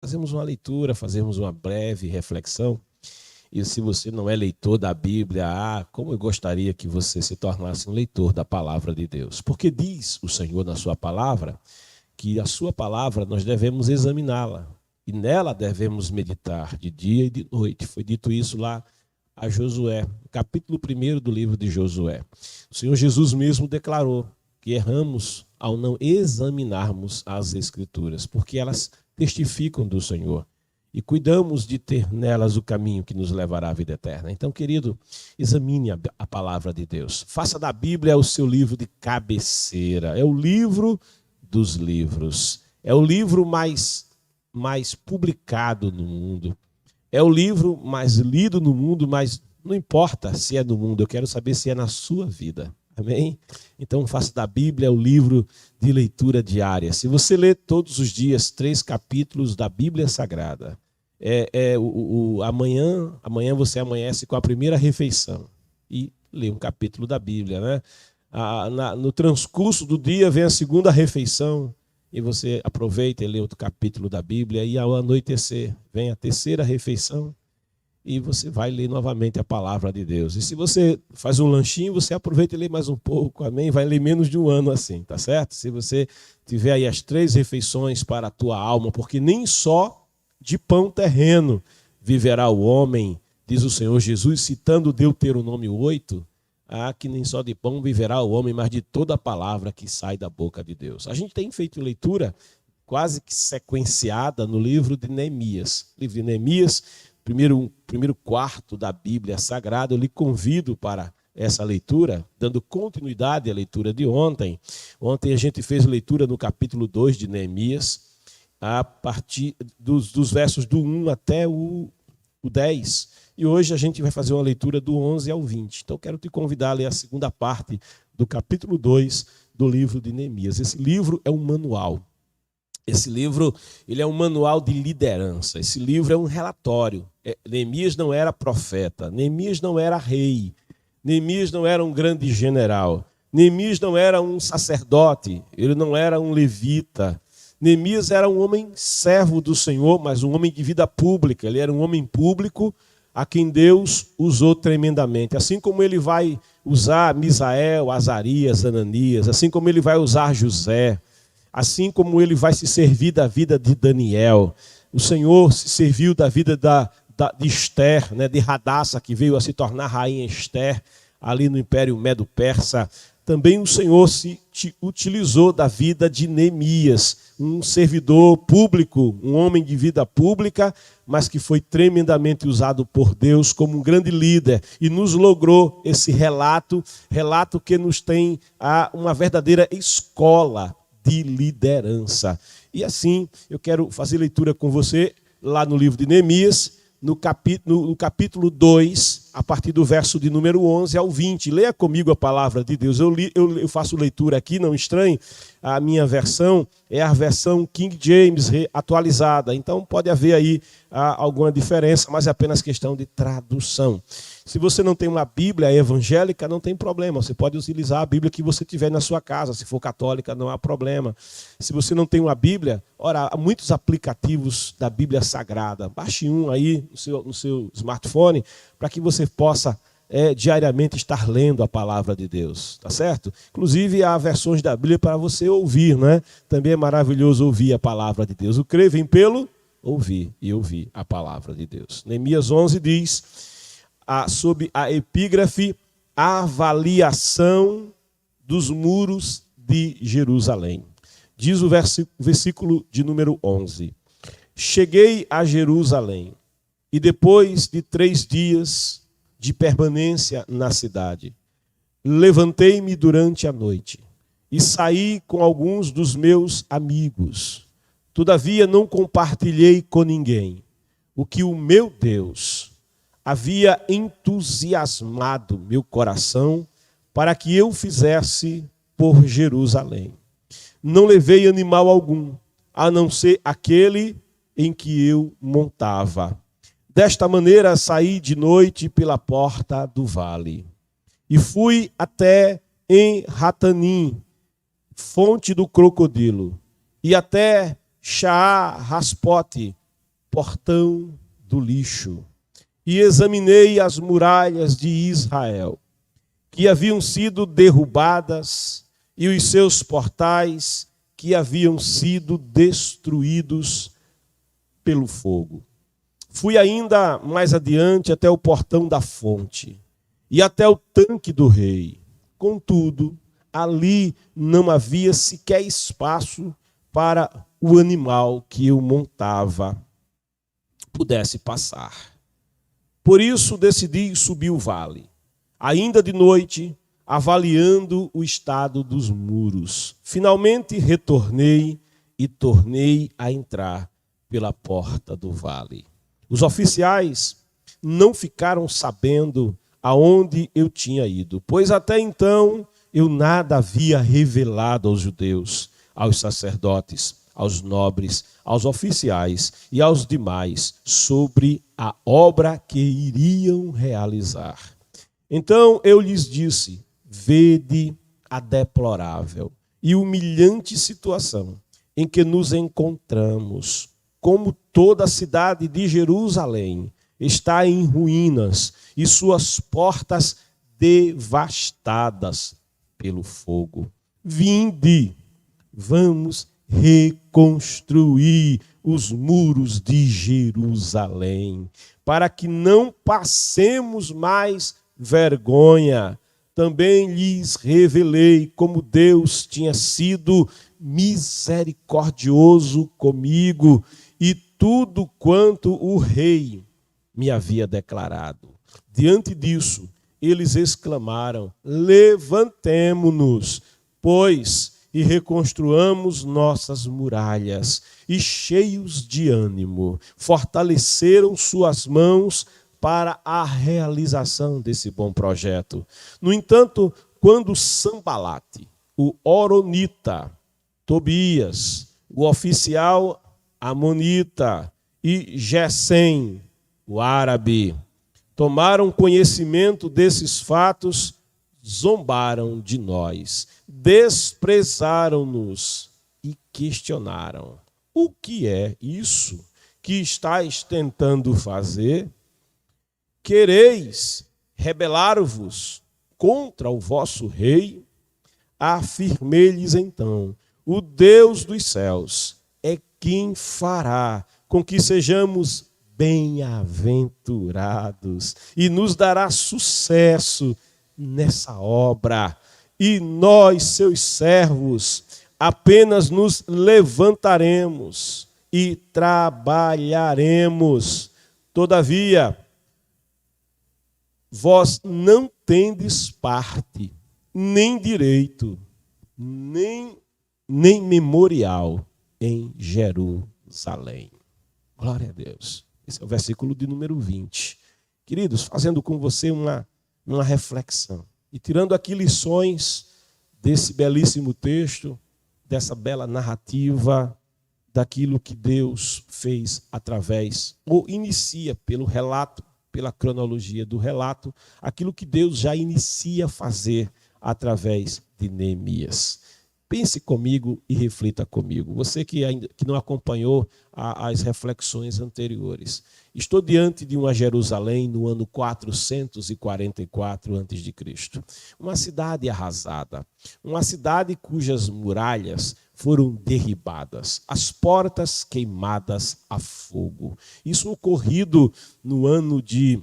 fazemos uma leitura, fazemos uma breve reflexão. E se você não é leitor da Bíblia, como eu gostaria que você se tornasse um leitor da palavra de Deus. Porque diz o Senhor na sua palavra que a sua palavra nós devemos examiná-la. E nela devemos meditar de dia e de noite. Foi dito isso lá a Josué, capítulo 1 do livro de Josué. O Senhor Jesus mesmo declarou que erramos ao não examinarmos as Escrituras, porque elas testificam do Senhor. E cuidamos de ter nelas o caminho que nos levará à vida eterna. Então, querido, examine a palavra de Deus. Faça da Bíblia o seu livro de cabeceira. É o livro dos livros. É o livro mais publicado no mundo. É o livro mais lido no mundo, mas não importa se é no mundo, eu quero saber se é na sua vida. Amém? Então, faça da Bíblia o livro de leitura diária. Se você lê todos os dias 3 capítulos da Bíblia Sagrada, amanhã você amanhece com a primeira refeição e lê um capítulo da Bíblia, né? No transcurso do dia vem a segunda refeição e você aproveita e lê outro capítulo da Bíblia, e ao anoitecer vem a terceira refeição e você vai ler novamente a palavra de Deus. E se você faz um lanchinho, você aproveita e lê mais um pouco, amém? Vai ler menos de um ano assim, tá certo? Se você tiver aí as 3 refeições para a tua alma, porque nem só de pão terreno viverá o homem, diz o Senhor Jesus, citando Deuteronômio 8, que nem só de pão viverá o homem, mas de toda a palavra que sai da boca de Deus. A gente tem feito leitura quase que sequenciada no livro de Neemias. Livro de Neemias, primeiro quarto da Bíblia Sagrada. Eu lhe convido para essa leitura, dando continuidade à leitura de ontem. Ontem a gente fez leitura no capítulo 2 de Neemias, a partir dos versos do 1 até o 10. E hoje a gente vai fazer uma leitura do 11 ao 20. Então quero te convidar a ler a segunda parte do capítulo 2 do livro de Neemias. Esse livro é um manual. Esse livro ele é um manual de liderança. Esse livro é um relatório. Neemias não era profeta, Neemias não era rei, Neemias não era um grande general, Neemias não era um sacerdote, ele não era um levita. Neemias era um homem servo do Senhor, mas um homem de vida pública. Ele era um homem público a quem Deus usou tremendamente. Assim como ele vai usar Misael, Azarias, Ananias, assim como ele vai usar José, assim como ele vai se servir da vida de Daniel. O Senhor se serviu da vida de Esther, né, de Radassa, que veio a se tornar rainha Esther, ali no Império Medo-Persa. Também o Senhor se utilizou da vida de Neemias, um servidor público, um homem de vida pública, mas que foi tremendamente usado por Deus como um grande líder e nos logrou esse relato que nos tem uma verdadeira escola de liderança. E assim, eu quero fazer leitura com você lá no livro de Neemias, no capítulo 2, a partir do verso de número 11 ao 20. Leia comigo a palavra de Deus. Eu faço leitura aqui, não estranhe. A minha versão é a versão King James atualizada. Então pode haver aí alguma diferença, mas é apenas questão de tradução. Se você não tem uma Bíblia evangélica, não tem problema. Você pode utilizar a Bíblia que você tiver na sua casa. Se for católica, não há problema. Se você não tem uma Bíblia, há muitos aplicativos da Bíblia Sagrada. Baixe um aí no seu smartphone para que você possa diariamente estar lendo a palavra de Deus. Tá certo? Inclusive, há versões da Bíblia para você ouvir, né? Também é maravilhoso ouvir a palavra de Deus. O crer vem pelo ouvir e ouvir a palavra de Deus. Neemias 11 diz, sob a epígrafe, avaliação dos muros de Jerusalém. Diz o versículo de número 11. Cheguei a Jerusalém e depois de 3 dias de permanência na cidade, levantei-me durante a noite e saí com alguns dos meus amigos. Todavia não compartilhei com ninguém o que o meu Deus havia entusiasmado meu coração para que eu fizesse por Jerusalém. Não levei animal algum, a não ser aquele em que eu montava. Desta maneira saí de noite pela porta do vale e fui até em Ratanim, fonte do crocodilo, e até Shaar-Haspote, portão do lixo e examinei as muralhas de Israel, que haviam sido derrubadas, e os seus portais que haviam sido destruídos pelo fogo. Fui ainda mais adiante até o portão da fonte e até o tanque do rei. Contudo, ali não havia sequer espaço para o animal que eu montava pudesse passar. Por isso decidi subir o vale, ainda de noite, avaliando o estado dos muros. Finalmente retornei e tornei a entrar pela porta do vale. Os oficiais não ficaram sabendo aonde eu tinha ido, pois até então eu nada havia revelado aos judeus, aos sacerdotes, aos nobres, aos oficiais e aos demais sobre a obra que iriam realizar. Então eu lhes disse: vede a deplorável e humilhante situação em que nos encontramos, como toda a cidade de Jerusalém está em ruínas e suas portas devastadas pelo fogo. Vinde, vamos reconstruir os muros de Jerusalém, para que não passemos mais vergonha. Também lhes revelei como Deus tinha sido misericordioso comigo e tudo quanto o rei me havia declarado. Diante disso, eles exclamaram: levantemo-nos, pois, e reconstruamos nossas muralhas. E cheios de ânimo, fortaleceram suas mãos para a realização desse bom projeto. No entanto, quando Sambalate, o horonita, Tobias, o oficial amonita, e Gesem, o árabe, tomaram conhecimento desses fatos, zombaram de nós, desprezaram-nos e questionaram: o que é isso que estáis tentando fazer? Quereis rebelar-vos contra o vosso rei? Afirmei-lhes então: o Deus dos céus é quem fará com que sejamos bem-aventurados e nos dará sucesso nessa obra. E nós, seus servos, apenas nos levantaremos e trabalharemos. Todavia, vós não tendes parte, nem direito, nem memorial em Jerusalém. Glória a Deus. Esse é o versículo de número 20. Queridos, fazendo com você uma reflexão e tirando aqui lições desse belíssimo texto, dessa bela narrativa, daquilo que Deus fez através, ou inicia pelo relato, pela cronologia do relato, aquilo que Deus já inicia a fazer através de Neemias. Pense comigo e reflita comigo. Você que não acompanhou as reflexões anteriores. Estou diante de uma Jerusalém no ano 444 a.C. Uma cidade arrasada. Uma cidade cujas muralhas foram derribadas. As portas queimadas a fogo. Isso ocorrido no ano de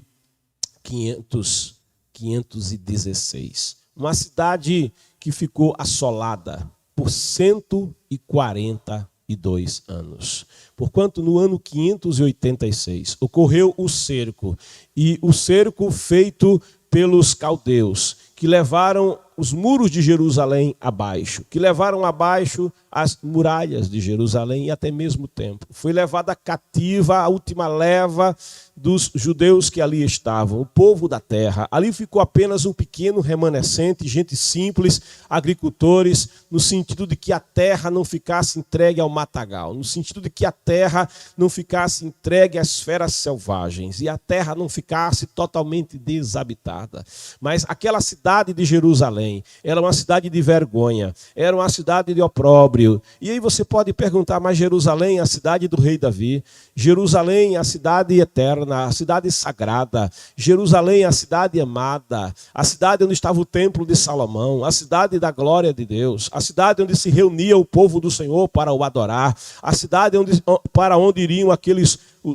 516. Uma cidade que ficou assolada por 142 anos. Porquanto no ano 586 ocorreu o cerco, e o cerco feito pelos caldeus, que levaram os muros de Jerusalém abaixo, que levaram abaixo as muralhas de Jerusalém e até mesmo o templo. Foi levada cativa a última leva dos judeus que ali estavam, o povo da terra. Ali ficou apenas um pequeno remanescente, gente simples, agricultores, no sentido de que a terra não ficasse entregue ao matagal, no sentido de que a terra não ficasse entregue às feras selvagens e a terra não ficasse totalmente desabitada. Mas aquela cidade de Jerusalém, Jerusalém. Era uma cidade de vergonha, era uma cidade de opróbrio. E aí você pode perguntar, mas Jerusalém é a cidade do rei Davi, Jerusalém é a cidade eterna, a cidade sagrada, Jerusalém é a cidade amada, a cidade onde estava o templo de Salomão, a cidade da glória de Deus, a cidade onde se reunia o povo do Senhor para o adorar, a cidade para onde iriam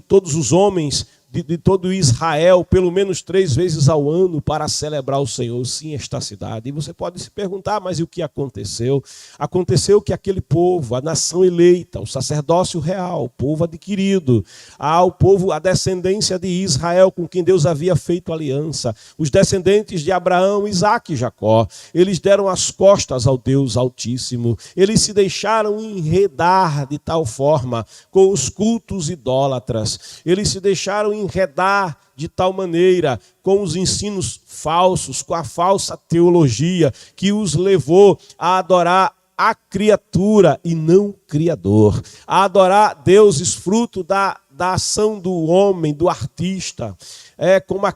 todos os homens de todo Israel, pelo menos 3 vezes ao ano, para celebrar o Senhor. Sim, esta cidade. E você pode se perguntar, mas e o que aconteceu? Aconteceu que aquele povo, a nação eleita, o sacerdócio real, o povo adquirido, o povo, a descendência de Israel, com quem Deus havia feito aliança, os descendentes de Abraão, Isaque e Jacó, eles deram as costas ao Deus Altíssimo, eles se deixaram enredar de tal forma com os cultos idólatras, eles se deixaram enredar de tal maneira com os ensinos falsos, com a falsa teologia que os levou a adorar a criatura e não o Criador, a adorar deuses fruto da ação do homem, do artista. É como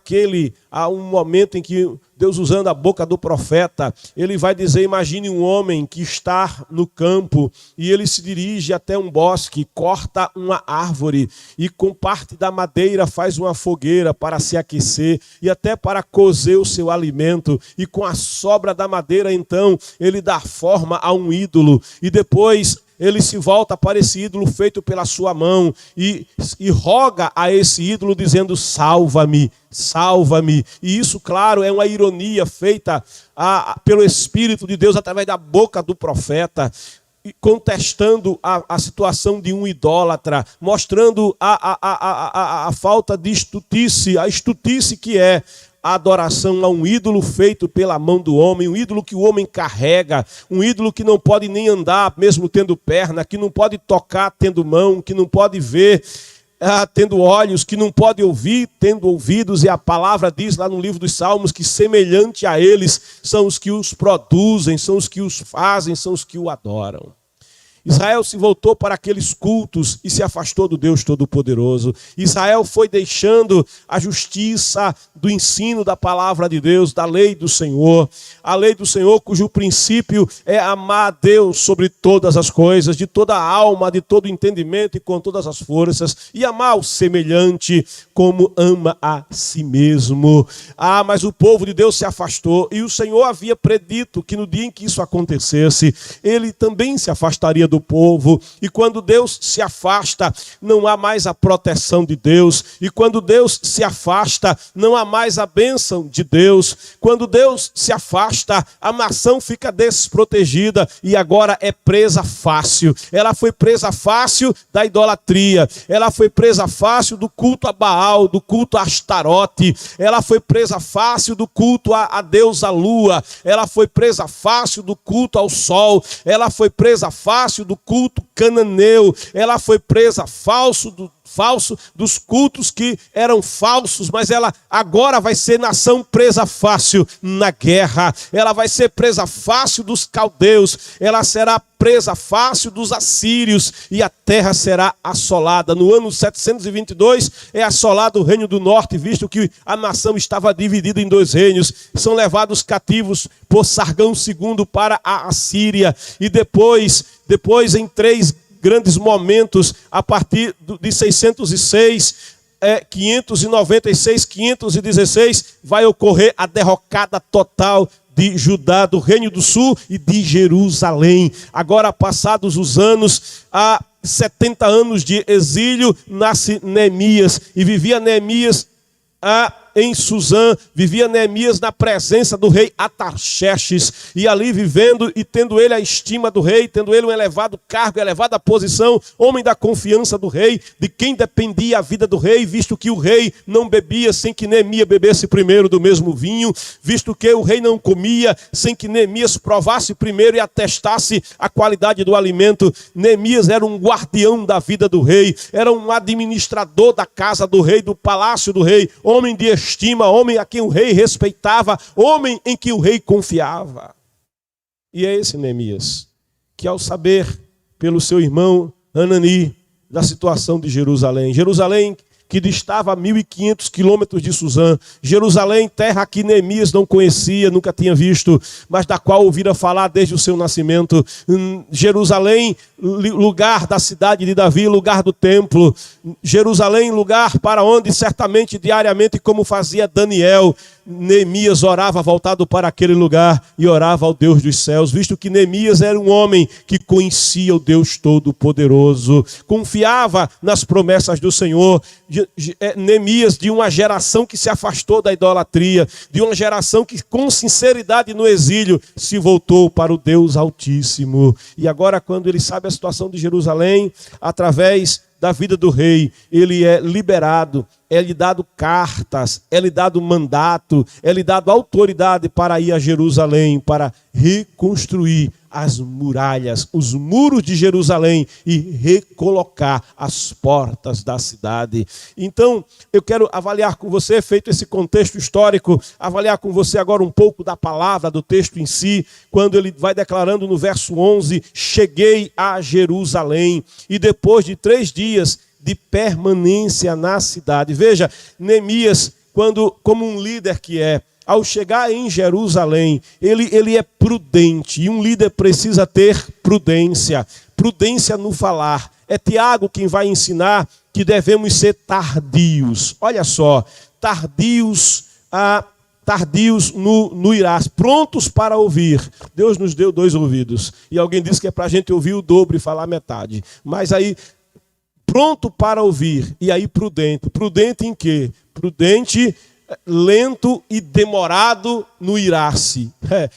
há um momento em que Deus, usando a boca do profeta, ele vai dizer, imagine um homem que está no campo e ele se dirige até um bosque, corta uma árvore e com parte da madeira faz uma fogueira para se aquecer e até para cozer o seu alimento, e com a sobra da madeira então ele dá forma a um ídolo e depois ele se volta para esse ídolo feito pela sua mão e roga a esse ídolo dizendo, salva-me, salva-me. E isso, claro, é uma ironia feita pelo Espírito de Deus através da boca do profeta, contestando a situação de um idólatra, mostrando a falta de estutice, a estutice que é a adoração a um ídolo feito pela mão do homem, um ídolo que o homem carrega, um ídolo que não pode nem andar mesmo tendo perna, que não pode tocar tendo mão, que não pode ver tendo olhos, que não pode ouvir tendo ouvidos. E a palavra diz lá no livro dos Salmos que semelhante a eles são os que os produzem, são os que os fazem, são os que o adoram. Israel se voltou para aqueles cultos e se afastou do Deus Todo-Poderoso. Israel foi deixando a justiça do ensino da palavra de Deus, da lei do Senhor. A lei do Senhor, cujo princípio é amar a Deus sobre todas as coisas, de toda a alma, de todo o entendimento e com todas as forças, e amar o semelhante como ama a si mesmo. Mas o povo de Deus se afastou e o Senhor havia predito que no dia em que isso acontecesse, ele também se afastaria do povo. E quando Deus se afasta, não há mais a proteção de Deus. E quando Deus se afasta, não há mais a bênção de Deus. Quando Deus se afasta, a nação fica desprotegida e agora é presa fácil. Ela foi presa fácil da idolatria. Ela foi presa fácil do culto a Baal, do culto a Astarote. Ela foi presa fácil do culto a deusa Lua. Ela foi presa fácil do culto ao sol. Ela foi presa fácil do culto cananeu, ela foi presa falso dos cultos que eram falsos, mas ela agora vai ser nação presa fácil na guerra, ela vai ser presa fácil dos caldeus, ela será presa fácil dos assírios e a terra será assolada. No ano 722 é assolado o reino do norte, visto que a nação estava dividida em 2 reinos. São levados cativos por Sargão II para a Assíria e depois em 3 grandes momentos, a partir de 606, 596, 516, vai ocorrer a derrocada total de Judá, do Reino do Sul e de Jerusalém. Agora, passados os anos, há 70 anos de exílio, nasce Neemias, e vivia Neemias em Suzã, vivia Neemias na presença do rei Atarxerxes, e ali vivendo e tendo ele a estima do rei, tendo ele um elevado cargo, elevada posição, homem da confiança do rei, de quem dependia a vida do rei, visto que o rei não bebia sem que Neemias bebesse primeiro do mesmo vinho, visto que o rei não comia sem que Neemias provasse primeiro e atestasse a qualidade do alimento. Neemias era um guardião da vida do rei, era um administrador da casa do rei, do palácio do rei, homem de estima, homem a quem o rei respeitava, homem em que o rei confiava. E é esse Neemias que, ao saber pelo seu irmão Hanani da situação de Jerusalém, que distava a 1.500 quilômetros de Suzã. Jerusalém, terra que Neemias não conhecia, nunca tinha visto, mas da qual ouvira falar desde o seu nascimento. Jerusalém, lugar da cidade de Davi, lugar do templo. Jerusalém, lugar para onde certamente diariamente, como fazia Daniel, Neemias orava voltado para aquele lugar e orava ao Deus dos céus, visto que Neemias era um homem que conhecia o Deus Todo-Poderoso, confiava nas promessas do Senhor. Neemias, de uma geração que se afastou da idolatria, de uma geração que com sinceridade no exílio se voltou para o Deus Altíssimo. E agora, quando ele sabe a situação de Jerusalém, através da vida do rei, ele é liberado, é-lhe dado cartas, é-lhe dado mandato, é-lhe dado autoridade para ir a Jerusalém, para reconstruir as muralhas, os muros de Jerusalém e recolocar as portas da cidade. Então, eu quero avaliar com você, feito esse contexto histórico, avaliar com você agora um pouco da palavra, do texto em si, quando ele vai declarando no verso 11, cheguei a Jerusalém, e depois de 3 dias de permanência na cidade. Veja, Neemias, como um líder que é, ao chegar em Jerusalém, ele é prudente, e um líder precisa ter prudência, prudência no falar. É Tiago quem vai ensinar que devemos ser tardios. Olha só, tardios no irás, prontos para ouvir. Deus nos deu 2 ouvidos, e alguém disse que é para a gente ouvir o dobro e falar metade. Mas aí, pronto para ouvir, e aí prudente. Prudente em quê? Prudente, lento e demorado no irar-se.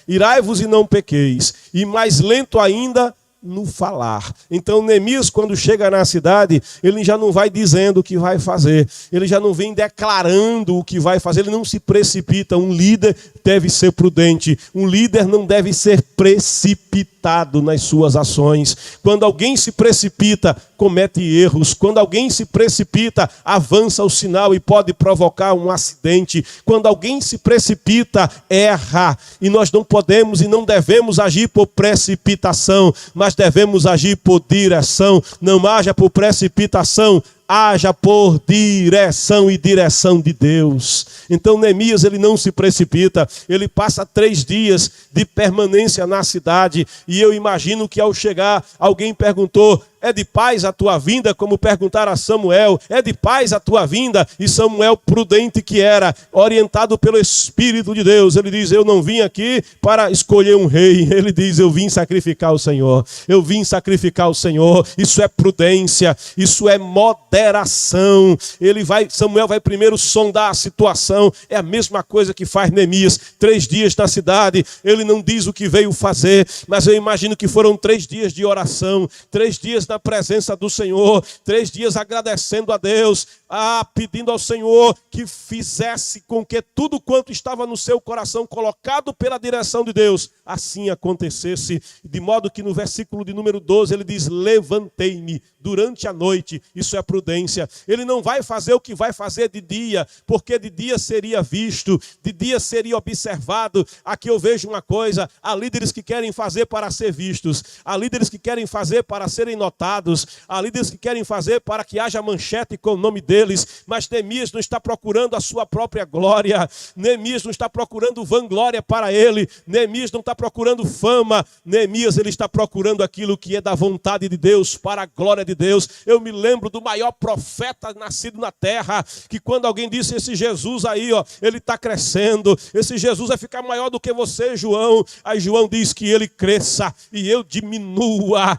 Irai-vos e não pequeis. E mais lento ainda no falar. Então Neemias, quando chega na cidade, ele já não vai dizendo o que vai fazer, ele já não vem declarando o que vai fazer, ele não se precipita. Um líder deve ser prudente, um líder não deve ser precipitado nas suas ações. Quando alguém se precipita, comete erros. Quando alguém se precipita, avança o sinal e pode provocar um acidente. Quando alguém se precipita, erra. E nós não podemos e não devemos agir por precipitação, mas devemos agir por direção. Não haja por precipitação, haja por direção, e direção de Deus. Então Neemias, ele não se precipita, ele passa 3 dias de permanência na cidade, e eu imagino que ao chegar, alguém perguntou: é de paz a tua vinda? Como perguntaram a Samuel, é de paz a tua vinda? E Samuel, prudente que era, orientado pelo Espírito de Deus, ele diz: eu não vim aqui para escolher um rei. Ele diz: eu vim sacrificar o Senhor. Eu vim sacrificar o Senhor. Isso é prudência, isso é moderação. Samuel vai primeiro sondar a situação. É a mesma coisa que faz Neemias. 3 dias na cidade, ele não diz o que veio fazer, mas eu imagino que foram 3 dias de oração, 3 dias na presença do Senhor, 3 dias agradecendo a Deus, pedindo ao Senhor que fizesse com que tudo quanto estava no seu coração, colocado pela direção de Deus, assim acontecesse. De modo que no versículo de número 12 ele diz: levantei-me durante a noite. Isso é prudência. Ele não vai fazer o que vai fazer de dia, porque de dia seria visto, de dia seria observado. Aqui eu vejo uma coisa: há líderes que querem fazer para ser vistos, há líderes que querem fazer para serem notados, há líderes que querem fazer para que haja manchete com o nome deles, mas Neemias não está procurando a sua própria glória, Neemias não está procurando vanglória para ele, Neemias não está procurando fama, Neemias ele está procurando aquilo que é da vontade de Deus, para a glória de Deus. Eu me lembro do maior profeta nascido na terra, que quando alguém disse: esse Jesus aí, ele está crescendo, esse Jesus vai ficar maior do que você, João. Aí João diz que ele cresça e eu diminua.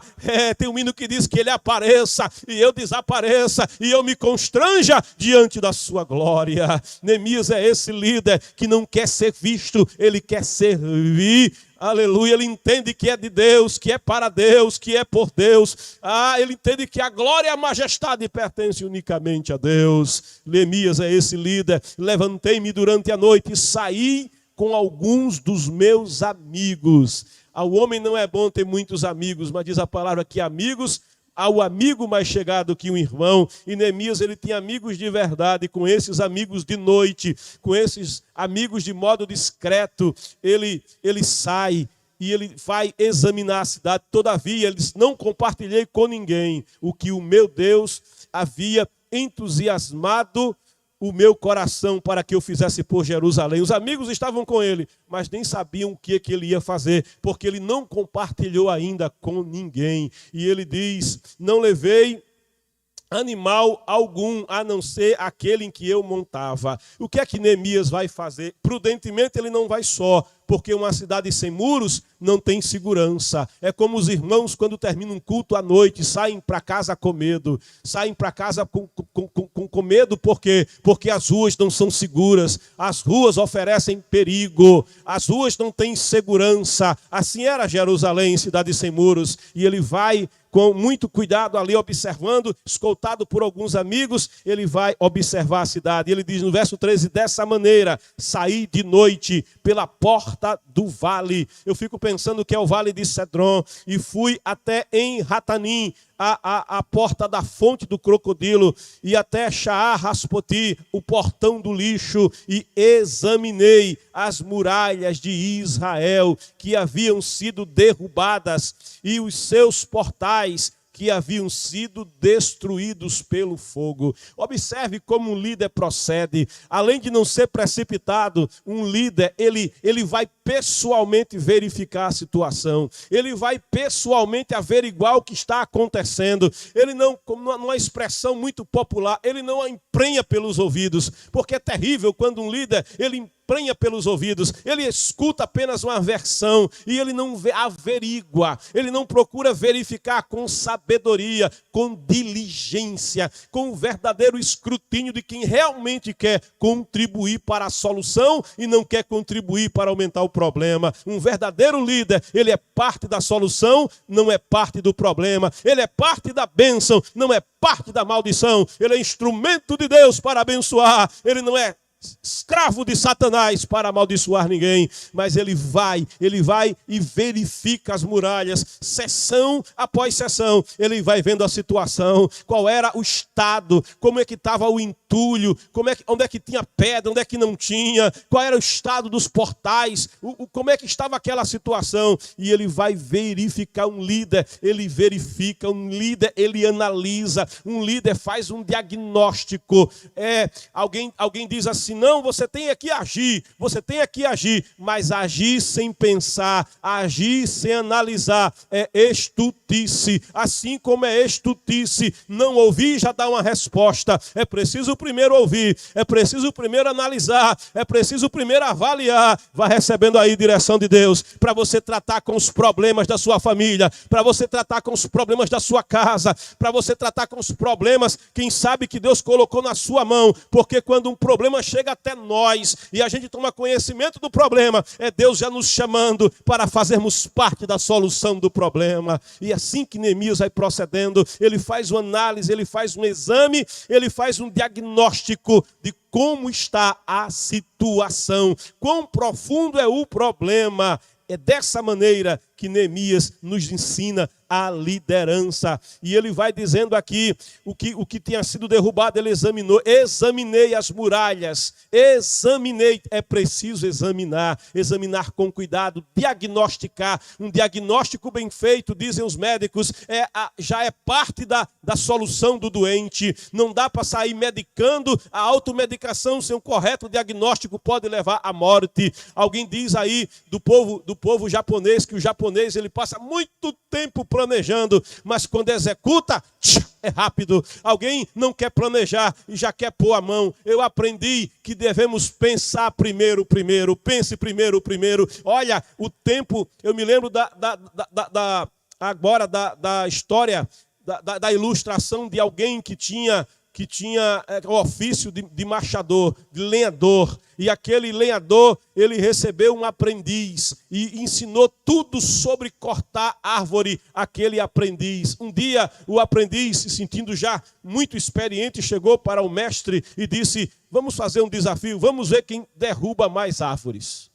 Tem um hino que diz que ele apareça e eu desapareça, e eu me constranja diante da sua glória. Neemias é esse líder que não quer ser visto, ele quer servir. Aleluia, ele entende que é de Deus, que é para Deus, que é por Deus. Ele entende que a glória e a majestade pertencem unicamente a Deus. Neemias é esse líder. Levantei-me durante a noite e saí com alguns dos meus amigos. Ao homem não é bom ter muitos amigos, mas diz a palavra que amigos, ao amigo mais chegado que um irmão. E Neemias, ele tinha amigos de verdade. Com esses amigos de noite, com esses amigos de modo discreto, ele sai e ele vai examinar a cidade. Todavia, ele diz: não compartilhei com ninguém o que o meu Deus havia entusiasmado o meu coração para que eu fizesse por Jerusalém. Os amigos estavam com ele, mas nem sabiam o que ele ia fazer, porque ele não compartilhou ainda com ninguém. E ele diz: não levei animal algum, a não ser aquele em que eu montava. O que é que Neemias vai fazer? Prudentemente ele não vai só, porque uma cidade sem muros não tem segurança. É como os irmãos, quando terminam um culto à noite, saem para casa com medo. Saem para casa com medo, por quê? Porque as ruas não são seguras. As ruas oferecem perigo. As ruas não têm segurança. Assim era Jerusalém, cidade sem muros. E ele vai com muito cuidado ali observando, escoltado por alguns amigos, ele vai observar a cidade. Ele diz no verso 13, dessa maneira, saí de noite pela porta do vale. Eu fico pensando que é o vale de Cedron, e fui até em Ratanim, a porta da fonte do crocodilo, e até Shaar-Haspoti, o portão do lixo, e examinei as muralhas de Israel, que haviam sido derrubadas, e os seus portais, que haviam sido destruídos pelo fogo. Observe como um líder procede. Além de não ser precipitado, um líder, ele vai pessoalmente verificar a situação. Ele vai pessoalmente averiguar o que está acontecendo. Ele não, como numa expressão muito popular, ele não a emprenha pelos ouvidos, porque é terrível quando um líder, ele emprenha pelos ouvidos, ele escuta apenas uma versão e ele não averigua, ele não procura verificar com sabedoria, com diligência, com o verdadeiro escrutínio de quem realmente quer contribuir para a solução e não quer contribuir para aumentar o problema. Um verdadeiro líder, ele é parte da solução, não é parte do problema. Ele é parte da bênção, não é parte da maldição. Ele é instrumento de Deus para abençoar. Ele não é escravo de Satanás para amaldiçoar ninguém, mas ele vai e verifica as muralhas, sessão após sessão. Ele vai vendo a situação, qual era o estado, como é que estava o entulho, onde é que tinha pedra, onde é que não tinha, qual era o estado dos portais, como é que estava aquela situação. E ele vai verificar. Um líder, ele verifica, um líder, ele analisa, um líder faz um diagnóstico. Alguém diz assim: não, você tem aqui agir, mas agir sem pensar, agir sem analisar, é estultice. Assim como é estultice não ouvir já dá uma resposta, é preciso primeiro ouvir, é preciso primeiro analisar, é preciso primeiro avaliar. Vai recebendo aí direção de Deus, para você tratar com os problemas da sua família, para você tratar com os problemas da sua casa, para você tratar com os problemas, quem sabe que Deus colocou na sua mão, porque quando um problema chega até nós e a gente toma conhecimento do problema, é Deus já nos chamando para fazermos parte da solução do problema. E assim que Neemias vai procedendo, ele faz uma análise, ele faz um exame, ele faz um diagnóstico de como está a situação, quão profundo é o problema. É dessa maneira que Neemias nos ensina a liderança. E ele vai dizendo aqui o que tinha sido derrubado, ele examinou. Examinei as muralhas, examinei. É preciso examinar com cuidado, diagnosticar. Um diagnóstico bem feito, dizem os médicos, já é parte da solução do doente. Não dá para sair medicando. A automedicação sem um correto diagnóstico pode levar à morte. Alguém diz aí do povo japonês, que o japonês ele passa muito tempo planejando, mas quando executa, é rápido. Alguém não quer planejar e já quer pôr a mão. Eu aprendi que devemos pensar primeiro. Pense primeiro. Olha, o tempo, eu me lembro agora da história, da ilustração de alguém que tinha o ofício de machador, de lenhador. E aquele lenhador, ele recebeu um aprendiz e ensinou tudo sobre cortar árvore, aquele aprendiz. Um dia, o aprendiz, se sentindo já muito experiente, chegou para o mestre e disse: vamos fazer um desafio, vamos ver quem derruba mais árvores.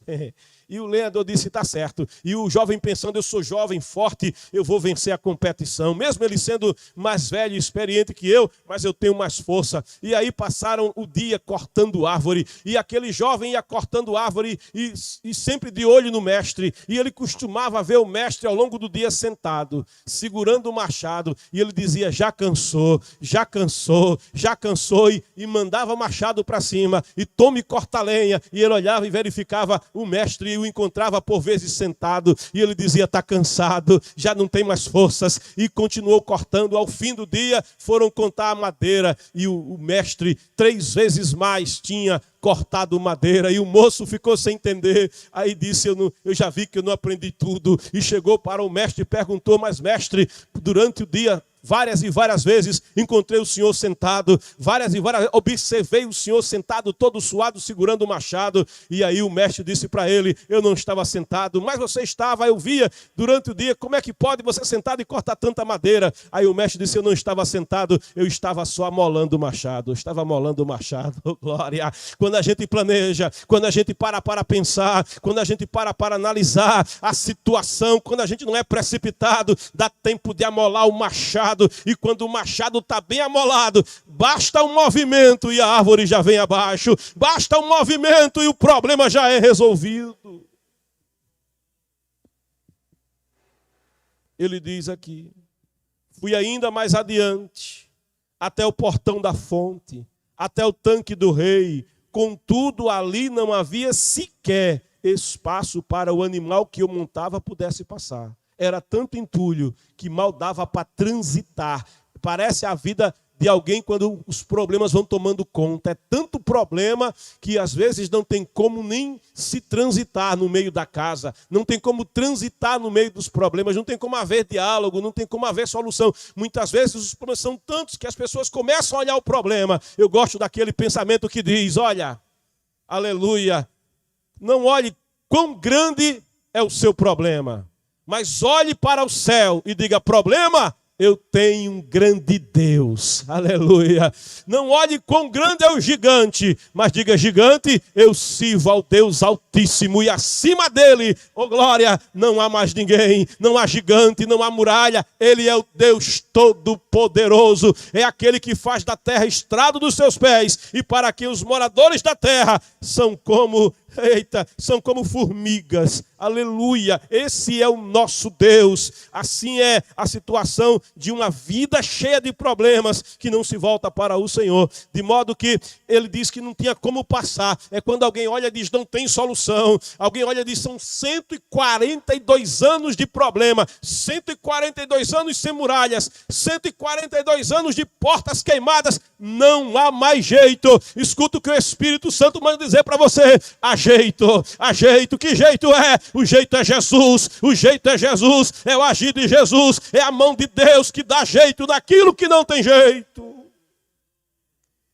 E o lenhador disse, está certo. E o jovem pensando, eu sou jovem, forte, eu vou vencer a competição. Mesmo ele sendo mais velho e experiente que eu, mas eu tenho mais força. E aí passaram o dia cortando árvore. E aquele jovem ia cortando árvore e sempre de olho no mestre. E ele costumava ver o mestre ao longo do dia sentado, segurando o machado. E ele dizia, já cansou, já cansou, já cansou. E mandava o machado para cima. E tome corta lenha. E ele olhava e verificava o mestre e o encontrava por vezes sentado. E ele dizia, está cansado, já não tem mais forças. E continuou cortando. Ao fim do dia foram contar a madeira. E o mestre 3 vezes mais tinha cortado madeira, e o moço ficou sem entender. Aí disse, eu já vi que eu não aprendi tudo. E chegou para o mestre e perguntou, mas mestre, durante o dia, várias e várias vezes encontrei o senhor sentado, várias e várias vezes observei o senhor sentado todo suado, segurando o machado. E aí o mestre disse para ele, eu não estava sentado, mas você estava, eu via durante o dia, como é que pode você sentado e cortar tanta madeira? Aí o mestre disse, eu não estava sentado, eu estava só amolando o machado, eu estava amolando o machado. Oh, glória! Quando a gente planeja, quando a gente para pensar, quando a gente para analisar a situação, quando a gente não é precipitado, dá tempo de amolar o machado. E quando o machado está bem amolado, basta um movimento e a árvore já vem abaixo. Basta um movimento e o problema já é resolvido. Ele diz aqui, fui ainda mais adiante, até o portão da fonte, até o tanque do rei. Contudo, ali não havia sequer espaço para o animal que eu montava pudesse passar. Era tanto entulho que mal dava para transitar. Parece a vida de alguém quando os problemas vão tomando conta. É tanto problema que às vezes não tem como nem se transitar no meio da casa. Não tem como transitar no meio dos problemas. Não tem como haver diálogo, não tem como haver solução. Muitas vezes os problemas são tantos que as pessoas começam a olhar o problema. Eu gosto daquele pensamento que diz, olha, aleluia, não olhe quão grande é o seu problema, mas olhe para o céu e diga, problema, eu tenho um grande Deus, aleluia. Não olhe quão grande é o gigante, mas diga, gigante, eu sirvo ao Deus Altíssimo e acima dele, oh glória, não há mais ninguém, não há gigante, não há muralha. Ele é o Deus Todo-Poderoso, é aquele que faz da terra estrado dos seus pés, e para que os moradores da terra são como formigas, aleluia, esse é o nosso Deus. Assim é a situação de uma vida cheia de problemas que não se volta para o Senhor, de modo que ele diz que não tinha como passar. É quando alguém olha e diz, não tem solução. Alguém olha e diz, são 142 anos de problema, 142 anos sem muralhas, 142 anos de portas queimadas, não há mais jeito. Escuta o que o Espírito Santo manda dizer para você, há jeito, que jeito é? O jeito é Jesus, o jeito é Jesus, é o agir de Jesus, é a mão de Deus que dá jeito naquilo que não tem jeito.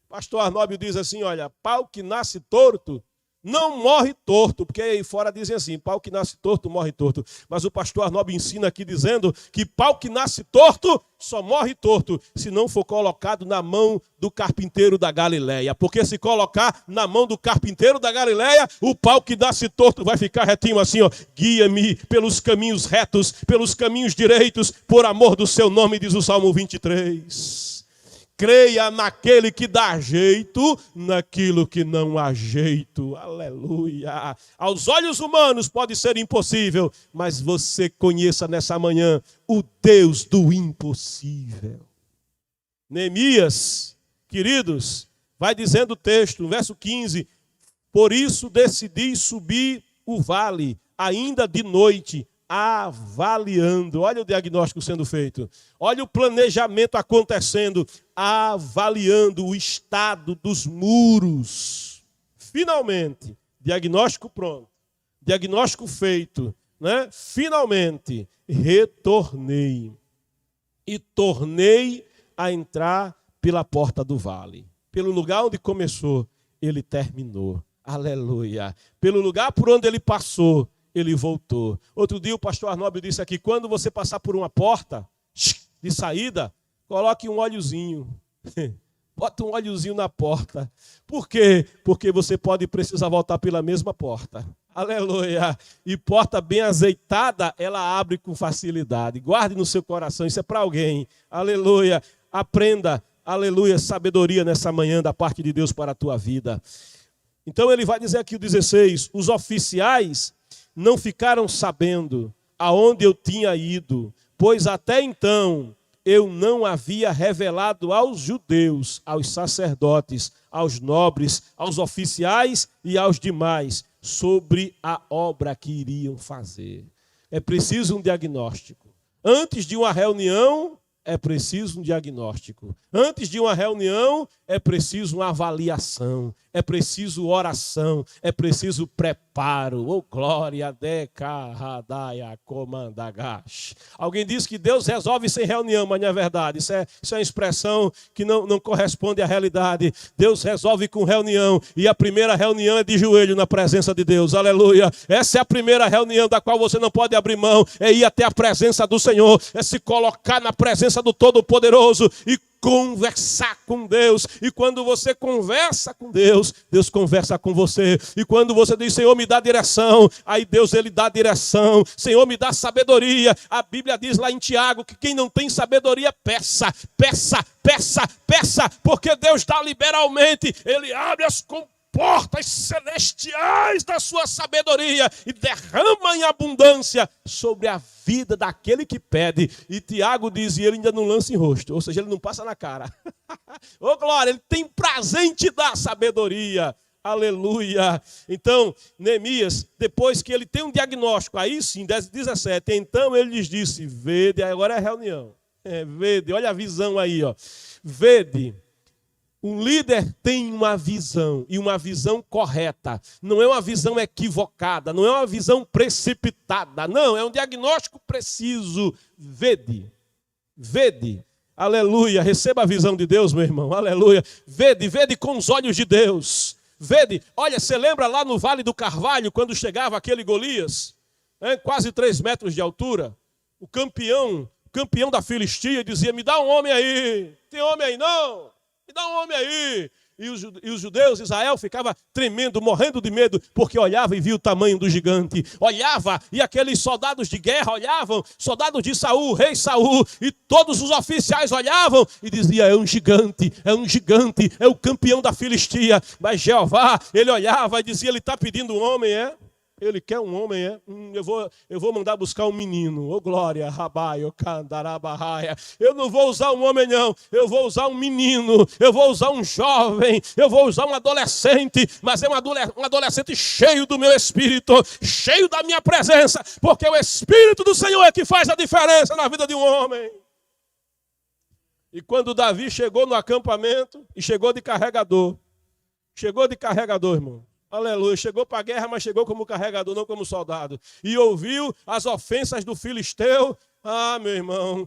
Pastor Arnóbio diz assim, olha, pau que nasce torto, não morre torto, porque aí fora dizem assim, pau que nasce torto, morre torto. Mas o pastor Arnóbio ensina aqui dizendo que pau que nasce torto, só morre torto, se não for colocado na mão do carpinteiro da Galileia. Porque se colocar na mão do carpinteiro da Galileia, o pau que nasce torto vai ficar retinho assim, ó. Guia-me pelos caminhos retos, pelos caminhos direitos, por amor do seu nome, diz o Salmo 23. Creia naquele que dá jeito, naquilo que não há jeito. Aleluia. Aos olhos humanos pode ser impossível, mas você conheça nessa manhã o Deus do impossível. Neemias, queridos, vai dizendo o texto, no verso 15, por isso decidi subir o vale, ainda de noite, avaliando. Olha o diagnóstico sendo feito. Olha o planejamento acontecendo. Avaliando o estado dos muros. Finalmente, diagnóstico pronto. Diagnóstico feito. Né? Finalmente, retornei. E tornei a entrar pela porta do vale. Pelo lugar onde começou, ele terminou. Aleluia. Pelo lugar por onde ele passou, ele voltou. Outro dia o pastor Arnóbio disse aqui, quando você passar por uma porta de saída, coloque um óleozinho. Bota um óleozinho na porta. Por quê? Porque você pode precisar voltar pela mesma porta. Aleluia. E porta bem azeitada, ela abre com facilidade. Guarde no seu coração, isso é para alguém. Aleluia. Aprenda, aleluia, sabedoria nessa manhã da parte de Deus para a tua vida. Então ele vai dizer aqui o 16, os oficiais não ficaram sabendo aonde eu tinha ido, pois até então eu não havia revelado aos judeus, aos sacerdotes, aos nobres, aos oficiais e aos demais sobre a obra que iriam fazer. É preciso um diagnóstico. Antes de uma reunião, é preciso um diagnóstico. Antes de uma reunião, é preciso uma avaliação. É preciso oração. É preciso preparo. Oh, glória de carradaya comandagash. Alguém diz que Deus resolve sem reunião, mas não é verdade. Isso é uma expressão que não corresponde à realidade. Deus resolve com reunião. E a primeira reunião é de joelho na presença de Deus. Aleluia. Essa é a primeira reunião da qual você não pode abrir mão. É ir até a presença do Senhor. É se colocar na presença do Todo-Poderoso e conversar com Deus. E quando você conversa com Deus, Deus conversa com você. E quando você diz, Senhor, me dá direção, aí Deus, ele dá direção. Senhor, me dá sabedoria. A Bíblia diz lá em Tiago que quem não tem sabedoria, peça, peça, peça, peça, porque Deus dá liberalmente. Ele abre as portas celestiais da sua sabedoria e derrama em abundância sobre a vida daquele que pede. E Tiago diz, e ele ainda não lança em rosto, ou seja, ele não passa na cara. Ô glória, ele tem prazer em te dar sabedoria. Aleluia. Então, Neemias, depois que ele tem um diagnóstico, aí sim, 17, então ele lhes disse, vede, agora é reunião. Vede, olha a visão aí, ó. Vede. Um líder tem uma visão, e uma visão correta. Não é uma visão equivocada, não é uma visão precipitada. Não, é um diagnóstico preciso. Vede, vede. Aleluia, receba a visão de Deus, meu irmão. Aleluia. Vede, vede com os olhos de Deus. Vede, olha, você lembra lá no Vale do Carvalho, quando chegava aquele Golias? Quase 3 metros de altura. O campeão da Filistia dizia, me dá um homem aí. Tem homem aí não? Me dá um homem aí. E os judeus, Israel, ficava tremendo, morrendo de medo, porque olhava e via o tamanho do gigante. Olhava, e aqueles soldados de guerra olhavam, soldados de Saul, rei Saul, e todos os oficiais olhavam e diziam, é um gigante, é o campeão da Filistia. Mas Jeová, ele olhava e dizia, ele está pedindo um homem, é? Ele quer um homem, é? Eu vou mandar buscar um menino. Ô glória, rabaio, candarabarraia. Eu não vou usar um homem, não. Eu vou usar um menino. Eu vou usar um jovem. Eu vou usar um adolescente. Mas é um adolescente cheio do meu espírito, cheio da minha presença. Porque o Espírito do Senhor é que faz a diferença na vida de um homem. E quando Davi chegou no acampamento, e chegou de carregador. Chegou de carregador, irmão. Aleluia, chegou para a guerra, mas chegou como carregador, não como soldado. E ouviu as ofensas do filisteu. Ah, meu irmão,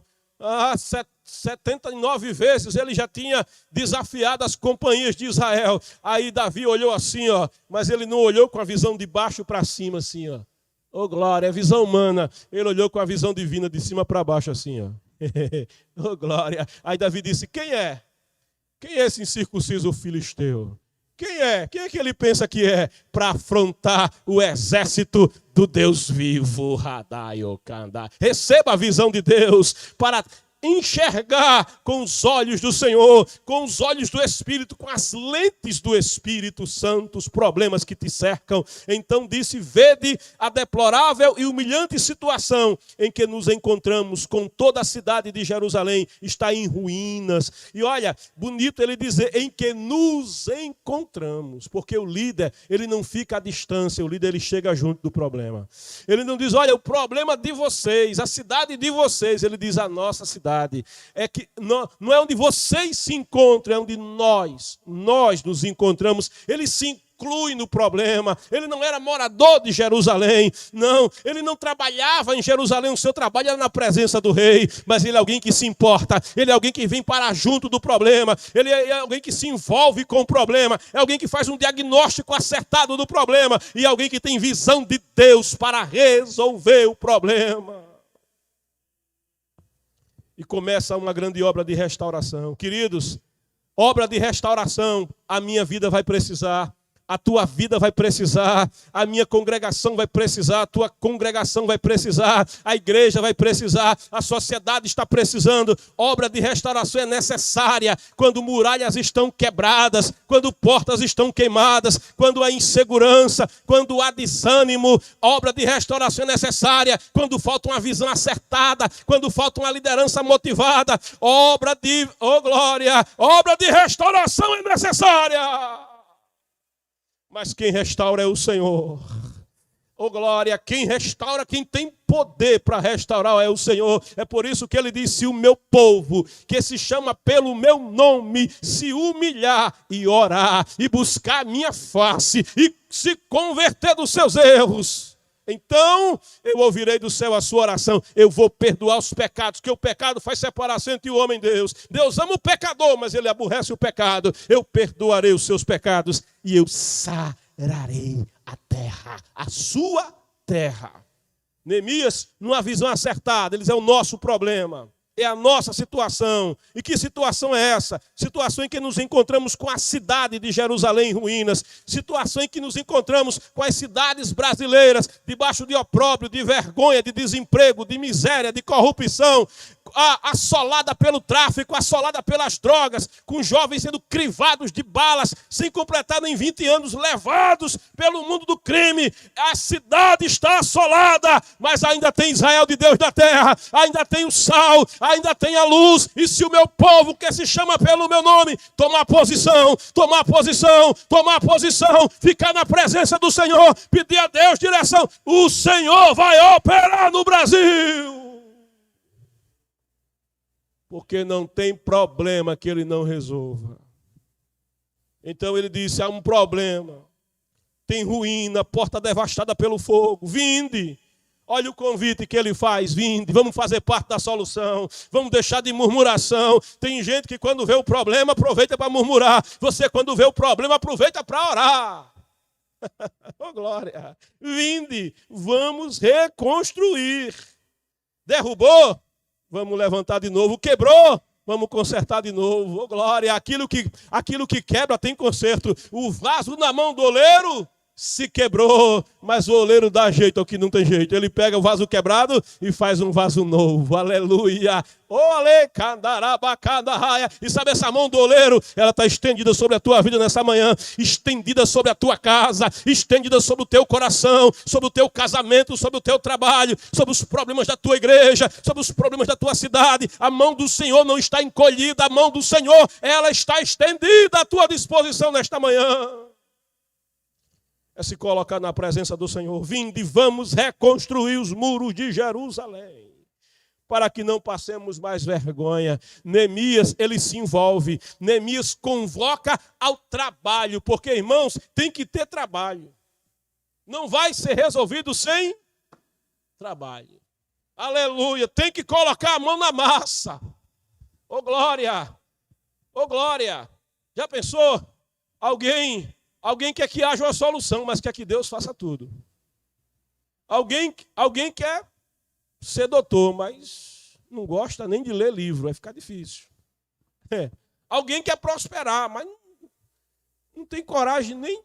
79 vezes ele já tinha desafiado as companhias de Israel. Aí Davi olhou assim, ó, mas ele não olhou com a visão de baixo para cima, assim, ó. Oh, glória, é visão humana. Ele olhou com a visão divina de cima para baixo, assim, ó. Oh, glória. Aí Davi disse, quem é? Quem é esse incircunciso filisteu? Quem é? Quem é que ele pensa que é para afrontar o exército do Deus vivo? Receba a visão de Deus para enxergar com os olhos do Senhor, com os olhos do Espírito, com as lentes do Espírito Santo, os problemas que te cercam. Então disse, vede a deplorável e humilhante situação em que nos encontramos, com toda a cidade de Jerusalém está em ruínas. E olha, bonito ele dizer, em que nos encontramos, porque o líder, ele não fica à distância, o líder ele chega junto do problema. Ele não diz, olha, o problema de vocês, a cidade de vocês, ele diz, a nossa cidade. É que não é onde vocês se encontram, é onde nós nos encontramos. Ele se inclui no problema. Ele não era morador de Jerusalém, não. Ele não trabalhava em Jerusalém, o seu trabalho era na presença do rei, mas ele é alguém que se importa, ele é alguém que vem para junto do problema, ele é alguém que se envolve com o problema, é alguém que faz um diagnóstico acertado do problema e é alguém que tem visão de Deus para resolver o problema. E começa uma grande obra de restauração. Queridos, Obra de restauração, a minha vida vai precisar. A tua vida vai precisar, a minha congregação vai precisar, a tua congregação vai precisar, a igreja vai precisar, a sociedade está precisando. Obra de restauração é necessária quando muralhas estão quebradas, quando portas estão queimadas, quando há insegurança, quando há desânimo. Obra de restauração é necessária quando falta uma visão acertada, quando falta uma liderança motivada. Obra de restauração é necessária. Mas quem restaura é o Senhor. Oh glória, quem restaura, quem tem poder para restaurar é o Senhor. É por isso que ele disse: se o meu povo, que se chama pelo meu nome, se humilhar e orar e buscar a minha face e se converter dos seus erros, então eu ouvirei do céu a sua oração. Eu vou perdoar os pecados, porque o pecado faz separação entre o homem e Deus. Deus ama o pecador, mas ele aborrece o pecado. Eu perdoarei os seus pecados e eu sararei a terra, a sua terra. Neemias, numa visão acertada, eles é o nosso problema. É a nossa situação. E que situação é essa? Situação em que nos encontramos com a cidade de Jerusalém em ruínas. Situação em que nos encontramos com as cidades brasileiras debaixo de opróbrio, de vergonha, de desemprego, de miséria, de corrupção, assolada pelo tráfico, assolada pelas drogas, com jovens sendo crivados de balas, sem completar nem 20 anos, levados pelo mundo do crime. A cidade está assolada, mas ainda tem Israel de Deus da terra, ainda tem o sal, ainda tem a luz. E se o meu povo, que se chama pelo meu nome, tomar posição, ficar na presença do Senhor, pedir a Deus direção, o Senhor vai operar no Brasil. Porque não tem problema que ele não resolva. Então ele disse: há um problema, tem ruína, porta devastada pelo fogo, vinde. Olha o convite que ele faz: vinde, vamos fazer parte da solução, vamos deixar de murmuração. Tem gente que quando vê o problema aproveita para murmurar. Você quando vê o problema aproveita para orar. Oh glória, vinde, vamos reconstruir. Derrubou? Vamos levantar de novo. Quebrou? Vamos consertar de novo. Oh, glória. Aquilo que quebra tem conserto. O vaso na mão do oleiro se quebrou, mas o oleiro dá jeito ao que não tem jeito. Ele pega o vaso quebrado e faz um vaso novo. Aleluia. E sabe, essa mão do oleiro, ela está estendida sobre a tua vida nessa manhã, estendida sobre a tua casa, estendida sobre o teu coração, sobre o teu casamento, sobre o teu trabalho, sobre os problemas da tua igreja, sobre os problemas da tua cidade. A mão do Senhor não está encolhida, a mão do Senhor, ela está estendida à tua disposição nesta manhã. É se colocar na presença do Senhor. Vinde, vamos reconstruir os muros de Jerusalém, para que não passemos mais vergonha. Neemias, ele se envolve. Neemias convoca ao trabalho, porque, irmãos, tem que ter trabalho. Não vai ser resolvido sem trabalho. Aleluia, tem que colocar a mão na massa. Ô glória, ô glória. Já pensou? Alguém quer que haja uma solução, mas quer que Deus faça tudo. Alguém quer ser doutor, mas não gosta nem de ler livro, vai ficar difícil. Alguém quer prosperar, mas não tem coragem nem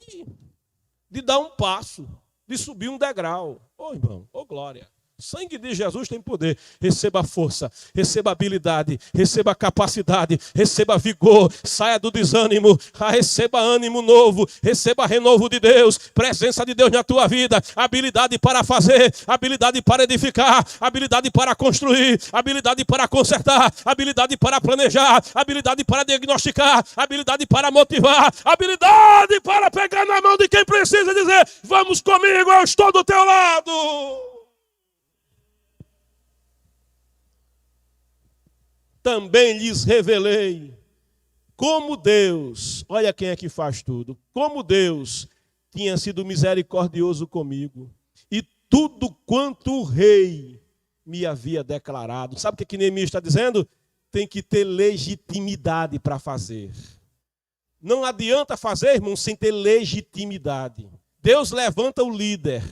de dar um passo, de subir um degrau. Ô irmão, ô glória. O sangue de Jesus tem poder. Receba força, receba habilidade, receba capacidade, receba vigor, saia do desânimo, receba ânimo novo, receba renovo de Deus, presença de Deus na tua vida, habilidade para fazer, habilidade para edificar, habilidade para construir, habilidade para consertar, habilidade para planejar, habilidade para diagnosticar, habilidade para motivar, habilidade para pegar na mão de quem precisa e dizer: vamos comigo, eu estou do teu lado. Também lhes revelei como Deus, olha quem é que faz tudo, como Deus tinha sido misericordioso comigo e tudo quanto o rei me havia declarado. Sabe o que Neemias está dizendo? Tem que ter legitimidade para fazer. Não adianta fazer, irmão, sem ter legitimidade. Deus levanta o líder,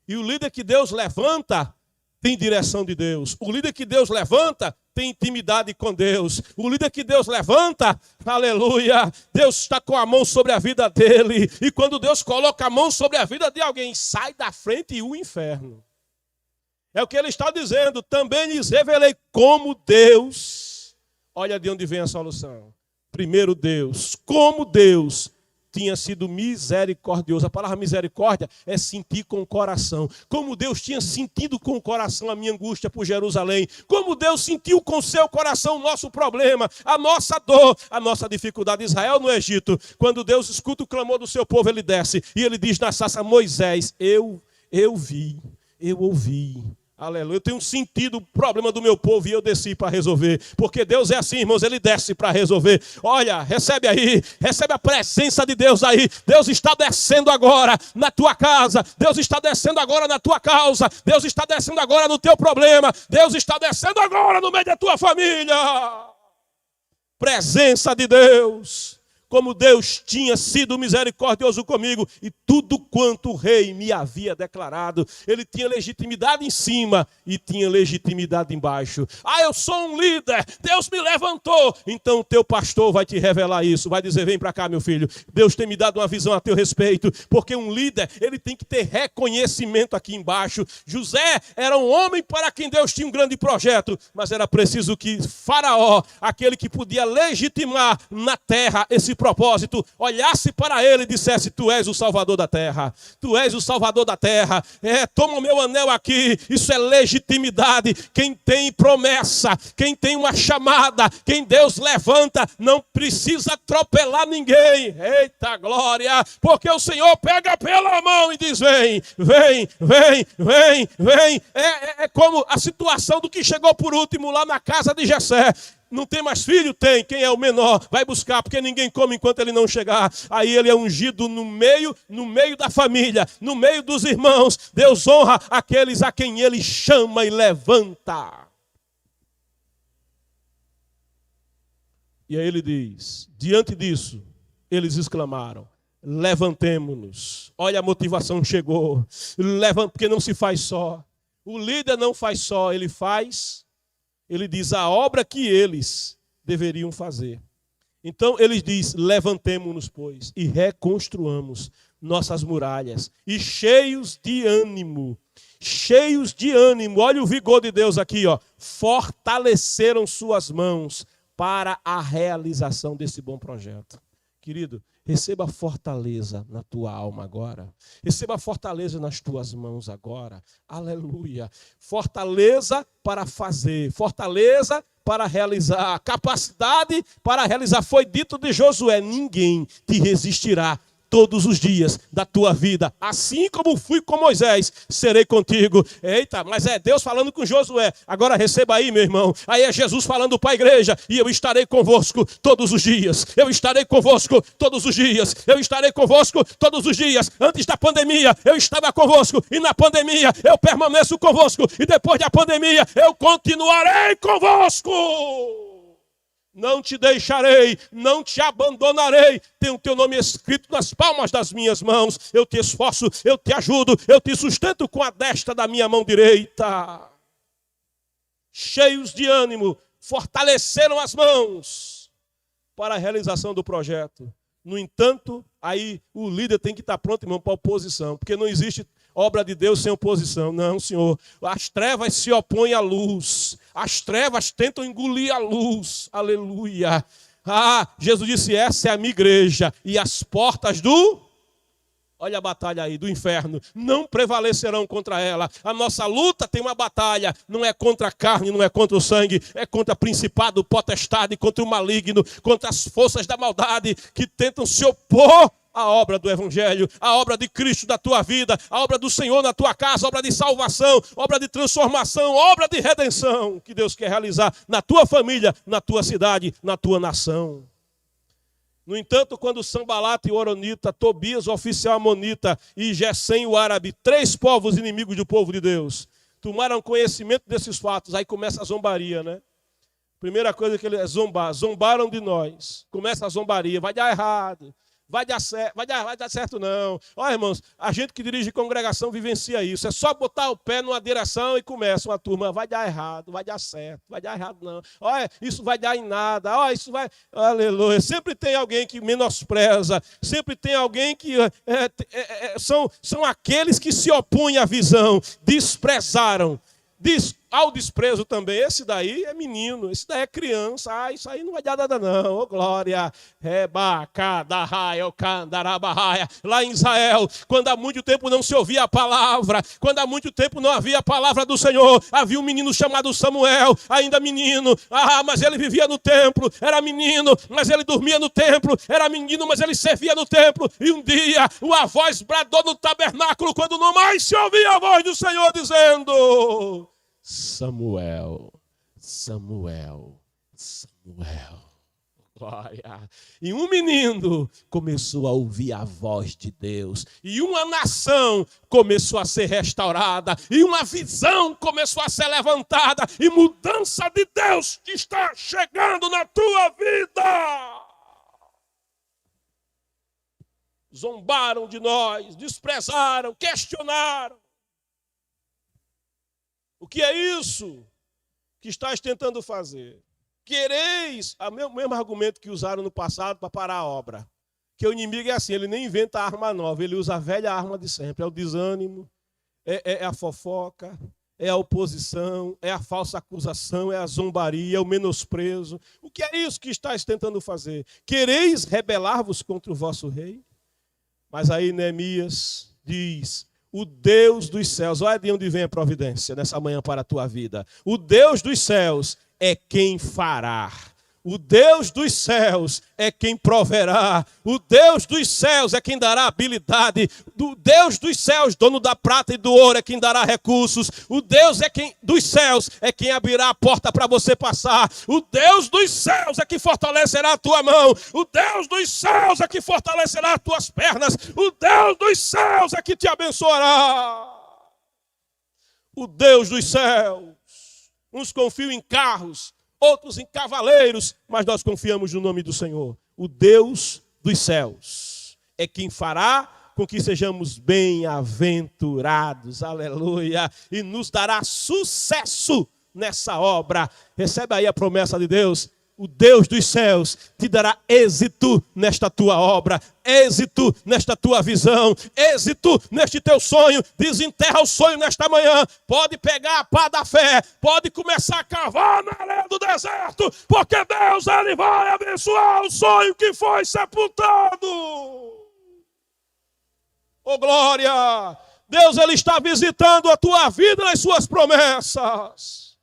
e o líder que Deus levanta tem direção de Deus. O líder que Deus levanta tem intimidade com Deus. O líder que Deus levanta, aleluia, Deus está com a mão sobre a vida dele. E quando Deus coloca a mão sobre a vida de alguém, sai da frente o inferno. É o que ele está dizendo. Também lhes revelei como Deus. Olha de onde vem a solução. Primeiro Deus, como Deus tinha sido misericordioso. A palavra misericórdia é sentir com o coração. Como Deus tinha sentido com o coração a minha angústia por Jerusalém. Como Deus sentiu com o seu coração o nosso problema, a nossa dor, a nossa dificuldade. Israel no Egito, quando Deus escuta o clamor do seu povo, ele desce e ele diz na sarça: Moisés, eu vi, eu ouvi. Aleluia, eu tenho sentido o problema do meu povo e eu desci para resolver. Porque Deus é assim, irmãos, ele desce para resolver. Olha, recebe aí, recebe a presença de Deus aí. Deus está descendo agora na tua casa. Deus está descendo agora na tua causa. Deus está descendo agora no teu problema. Deus está descendo agora no meio da tua família. Presença de Deus. Como Deus tinha sido misericordioso comigo e tudo quanto o rei me havia declarado. Ele tinha legitimidade em cima e tinha legitimidade embaixo. Ah, eu sou um líder, Deus me levantou. Então o teu pastor vai te revelar isso, vai dizer: vem para cá, meu filho, Deus tem me dado uma visão a teu respeito. Porque um líder, ele tem que ter reconhecimento aqui embaixo. José era um homem para quem Deus tinha um grande projeto, mas era preciso que Faraó, aquele que podia legitimar na terra esse propósito, olhasse para ele e dissesse: tu és o salvador da terra, tu és o salvador da terra, toma o meu anel aqui. Isso é legitimidade. Quem tem promessa, quem tem uma chamada, quem Deus levanta, não precisa atropelar ninguém. Eita glória, porque o Senhor pega pela mão e diz: vem, vem, vem, vem, vem. É como a situação do que chegou por último lá na casa de Jessé. Não tem mais filho? Tem. Quem é o menor? Vai buscar, porque ninguém come enquanto ele não chegar. Aí ele é ungido no meio da família, no meio dos irmãos. Deus honra aqueles a quem ele chama e levanta. E aí ele diz, diante disso, eles exclamaram: levantemo-nos. Olha, a motivação chegou. Porque não se faz só. O líder não faz só, ele faz... Ele diz a obra que eles deveriam fazer. Então ele diz: levantemo-nos, pois, e reconstruamos nossas muralhas. E cheios de ânimo, olha o vigor de Deus aqui, ó. Fortaleceram suas mãos para a realização desse bom projeto. Querido, receba fortaleza na tua alma agora. Receba fortaleza nas tuas mãos agora. Aleluia. Fortaleza para fazer. Fortaleza para realizar. Capacidade para realizar. Foi dito de Josué: ninguém te resistirá todos os dias da tua vida. Assim como fui com Moisés, serei contigo. Eita, mas é Deus falando com Josué. Agora receba aí, meu irmão. Aí é Jesus falando para a igreja: e eu estarei convosco todos os dias. Eu estarei convosco todos os dias. Eu estarei convosco todos os dias. Antes da pandemia, eu estava convosco. E na pandemia, eu permaneço convosco. E depois da pandemia, eu continuarei convosco. Não te deixarei, não te abandonarei. Tem o teu nome escrito nas palmas das minhas mãos. Eu te esforço, eu te ajudo, eu te sustento com a destra da minha mão direita. Cheios de ânimo, fortaleceram as mãos para a realização do projeto. No entanto, aí o líder tem que estar pronto, irmão, para a oposição. Porque não existe obra de Deus sem oposição. Não, Senhor. As trevas se opõem à luz. As trevas tentam engolir a luz. Aleluia. Ah, Jesus disse: essa é a minha igreja. E as portas do... Olha a batalha aí, do inferno. Não prevalecerão contra ela. A nossa luta tem uma batalha. Não é contra a carne, não é contra o sangue. É contra principado, potestade, contra o maligno, contra as forças da maldade que tentam se opor à obra do Evangelho, à obra de Cristo na tua vida, à obra do Senhor na tua casa, obra de salvação, obra de transformação, obra de redenção que Deus quer realizar na tua família, na tua cidade, na tua nação. No entanto, quando Sambalate, o Horonita, Tobias, o oficial amonita, e Gesem, o árabe, 3 povos inimigos do povo de Deus, tomaram conhecimento desses fatos, aí começa a zombaria, né? Primeira coisa que ele é zombar, zombaram de nós. Começa a zombaria, vai dar errado. vai dar certo não. Olha, irmãos, a gente que dirige congregação vivencia isso. É só botar o pé numa direção e começa uma turma, vai dar errado, vai dar certo, vai dar errado não. Olha, isso vai dar em nada, olha, isso vai... Aleluia. Sempre tem alguém que menospreza, sempre tem alguém que... São aqueles que se opõem à visão, desprezaram. Ao desprezo também, esse daí é menino, esse daí é criança, isso aí não vai dar nada não, ô glória, lá em Israel, quando há muito tempo não se ouvia a palavra, quando há muito tempo não havia a palavra do Senhor, havia um menino chamado Samuel, ainda menino, mas ele vivia no templo, era menino, mas ele dormia no templo, era menino, mas ele servia no templo, e um dia a voz bradou no tabernáculo, quando não mais se ouvia a voz do Senhor dizendo... Samuel, Samuel, Samuel, glória. E um menino começou a ouvir a voz de Deus, e uma nação começou a ser restaurada, e uma visão começou a ser levantada, e mudança de Deus está chegando na tua vida. Zombaram de nós, desprezaram, questionaram. O que é isso que estás tentando fazer? Quereis, o mesmo argumento que usaram no passado para parar a obra. Que o inimigo é assim, ele nem inventa arma nova, ele usa a velha arma de sempre. É o desânimo, é a fofoca, é a oposição, é a falsa acusação, é a zombaria, é o menosprezo. O que é isso que estás tentando fazer? Quereis rebelar-vos contra o vosso rei? Mas aí Neemias diz... O Deus dos céus, olha de onde vem a providência nessa manhã para a tua vida. O Deus dos céus é quem fará. O Deus dos céus é quem proverá. O Deus dos céus é quem dará habilidade. O Deus dos céus, dono da prata e do ouro, é quem dará recursos. O Deus dos céus é quem abrirá a porta para você passar. O Deus dos céus é que fortalecerá a tua mão. O Deus dos céus é que fortalecerá as tuas pernas. O Deus dos céus é que te abençoará. O Deus dos céus. Uns confiam em carros, outros em cavaleiros, mas nós confiamos no nome do Senhor. O Deus dos céus é quem fará com que sejamos bem-aventurados, aleluia, e nos dará sucesso nessa obra. Recebe aí a promessa de Deus. O Deus dos céus te dará êxito nesta tua obra, êxito nesta tua visão, êxito neste teu sonho. Desenterra o sonho nesta manhã. Pode pegar a pá da fé, pode começar a cavar na areia do deserto, porque Deus ele vai abençoar o sonho que foi sepultado. Oh glória! Deus ele está visitando a tua vida nas suas promessas.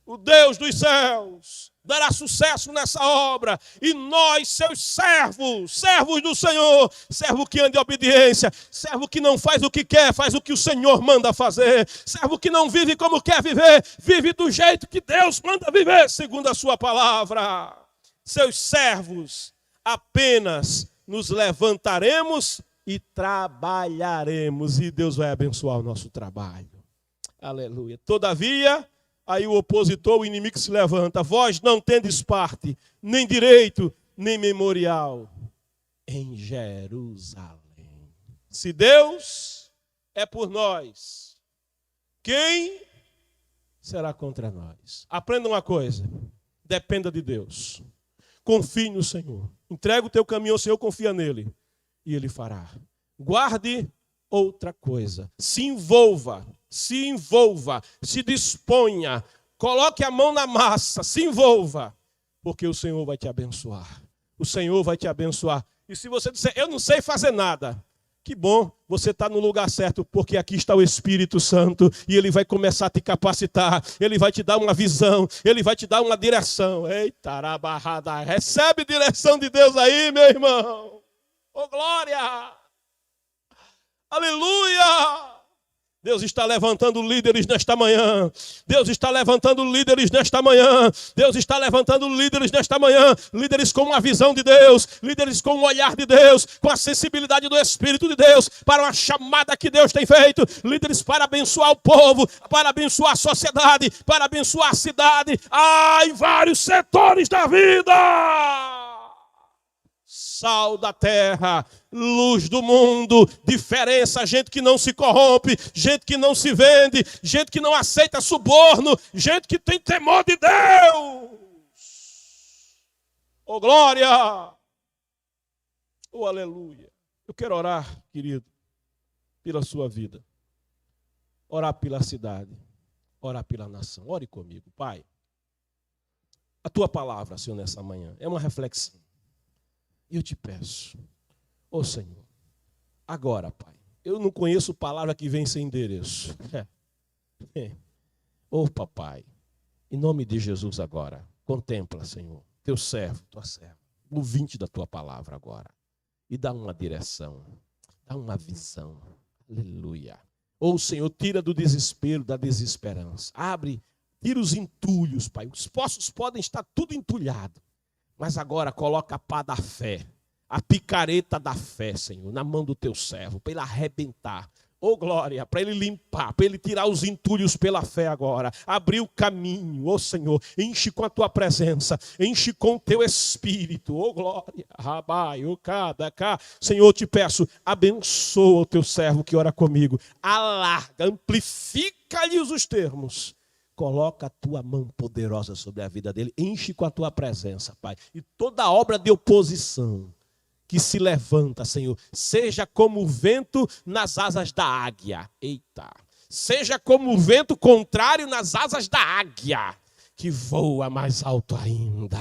O Deus dos céus dará sucesso nessa obra, e nós, seus servos do Senhor, servo que anda em obediência, servo que não faz o que quer, faz o que o Senhor manda fazer, servo que não vive como quer viver, vive do jeito que Deus manda viver, segundo a sua palavra. Seus servos, apenas nos levantaremos e trabalharemos, e Deus vai abençoar o nosso trabalho. Aleluia. Todavia, aí o opositor, o inimigo se levanta. Vós não tendes parte, nem direito, nem memorial em Jerusalém. Se Deus é por nós, quem será contra nós? Aprenda uma coisa. Dependa de Deus. Confie no Senhor. Entrega o teu caminho ao Senhor, confia nele. E ele fará. Guarde outra coisa. Se envolva, se disponha, coloque a mão na massa, se envolva, porque o Senhor vai te abençoar. O Senhor vai te abençoar. E se você disser, eu não sei fazer nada, que bom, você está no lugar certo, porque aqui está o Espírito Santo, e ele vai começar a te capacitar, ele vai te dar uma visão, ele vai te dar uma direção. Eita, arabarrada, recebe direção de Deus aí, meu irmão. Oh, glória! Aleluia! Deus está levantando líderes nesta manhã. Deus está levantando líderes nesta manhã. Deus está levantando líderes nesta manhã. Líderes com uma visão de Deus. Líderes com um olhar de Deus. Com a sensibilidade do Espírito de Deus. Para uma chamada que Deus tem feito. Líderes para abençoar o povo. Para abençoar a sociedade. Para abençoar a cidade. Em vários setores da vida. sal da terra, luz do mundo, diferença, gente que não se corrompe, gente que não se vende, gente que não aceita suborno, gente que tem temor de Deus. Oh, glória! Oh, aleluia! Eu quero orar, querido, pela sua vida, orar pela cidade, orar pela nação. Ore comigo, Pai. A tua palavra, Senhor, nessa manhã é uma reflexão. E eu te peço, ô Senhor, agora, Pai, eu não conheço palavra que vem sem endereço. Ô Papai, em nome de Jesus agora, contempla, Senhor, teu servo, tua serva, o ouvinte da tua palavra agora, e dá uma direção, dá uma visão. Aleluia. Ô Senhor, tira do desespero, da desesperança. Abre, tira os entulhos, Pai. Os poços podem estar tudo entulhado. Mas agora coloca a pá da fé, a picareta da fé, Senhor, na mão do teu servo, para ele arrebentar. Oh, glória, para ele limpar, para ele tirar os entulhos pela fé agora. Abrir o caminho, oh Senhor, enche com a tua presença, enche com o teu espírito. Oh, glória, rabai, oh, cada cá. Senhor, te peço, abençoa o teu servo que ora comigo. Alarga, amplifica-lhe os termos. Coloca a tua mão poderosa sobre a vida dele. Enche com a tua presença, Pai. E toda obra de oposição que se levanta, Senhor, seja como o vento nas asas da águia. Eita. Seja como o vento contrário nas asas da águia, que voa mais alto ainda.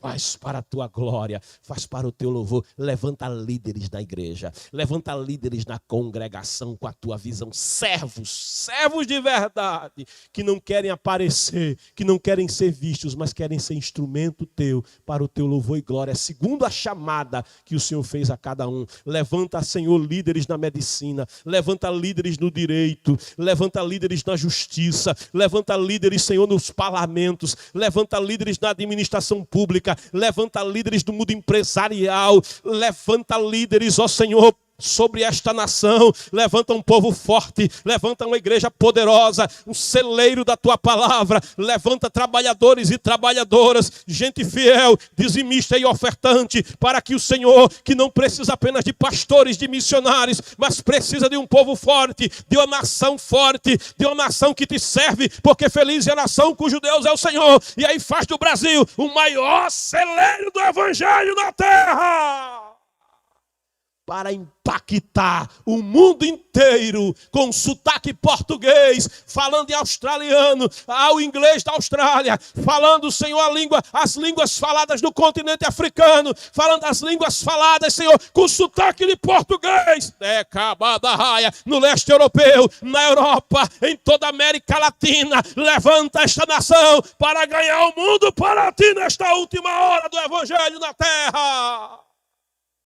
Faz para a tua glória, faz para o teu louvor. Levanta líderes na igreja, levanta líderes na congregação com a tua visão. Servos de verdade, que não querem aparecer, que não querem ser vistos, mas querem ser instrumento teu para o teu louvor e glória, segundo a chamada que o Senhor fez a cada um. Levanta, Senhor, líderes na medicina, levanta líderes no direito, levanta líderes na justiça, levanta líderes, Senhor, nos parlamentos, levanta líderes na administração pública, levanta líderes do mundo empresarial, levanta líderes, ó Senhor, sobre esta nação, levanta um povo forte, levanta uma igreja poderosa, um celeiro da tua palavra, levanta trabalhadores e trabalhadoras, gente fiel, dizimista e ofertante, para que o Senhor, que não precisa apenas de pastores, de missionários, mas precisa de um povo forte, de uma nação forte, de uma nação que te serve, porque feliz é a nação cujo Deus é o Senhor, e aí faz do Brasil o maior celeiro do evangelho na terra, para impactar o mundo inteiro com sotaque português, falando em australiano, ao inglês da Austrália, falando, Senhor, as línguas faladas do continente africano, falando as línguas faladas, Senhor, com sotaque de português, no leste europeu, na Europa, em toda a América Latina. Levanta esta nação para ganhar o mundo para ti nesta última hora do evangelho na terra.